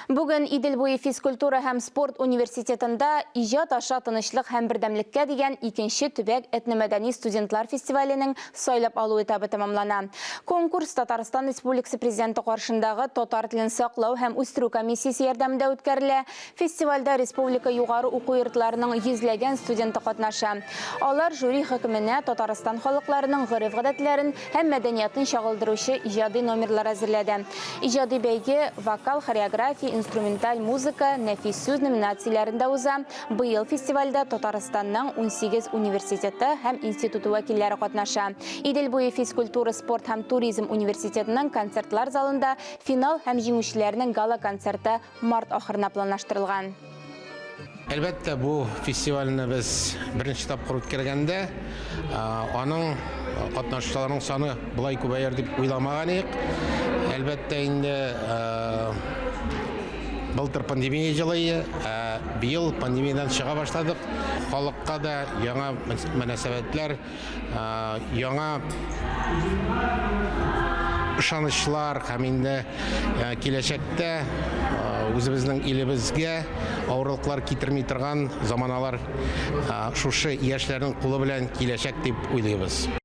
Бүген Идел буе физкультура һәм спорт университетында иҗат аша тынычлык һәм бердәмлеккә дигән икенче төбәк этномәдәни студентлар фестиваленең сайлап алу этабы тәмамлана. Конкурс Татарстан Республикасы президенты каршындагы татар телен саклау һәм үстерү комиссиясе ярдәмендә үткәрелә. Фестивальдә республика югары уку йортларының йөзләгән студенты катнаша. Алар жюри хөкеменә Татарстан халыкларының гореф-гадәтләрен һәм мәдәниятын чагылдыручы иҗади номерлар әзерләде. Иҗади бәйге вокал, хореография, инструменталь музыка, нәфис сүз номинацияләрендә уза. Быел фестивальдә Татарстанның 18 университеты һәм институты вәкилләре катнаша. Идел буе физкультура, спорт һәм туризм университетының концертлар залында финал һәм җиңүчеләрнең гала концерты март ахырына планлаштырылган. Әлбәттә, бу фестивальне без беренче тапкыр үткәргәндә, аның катнашучыларның саны булай күбәер дип уйламаган идек. Әлбәттә, инде былтыр пандемия җылы, быел пандемиядан чыга башладык. Халыкка да яңа мөнәсәбәтләр, яңа ышанычлар һәм инде киләчәктә үзебезнең илебезгә авырлыклар китерми торган заманалар шушы яшьләрнең кулы белән киләчәк дип уйлыйбыз.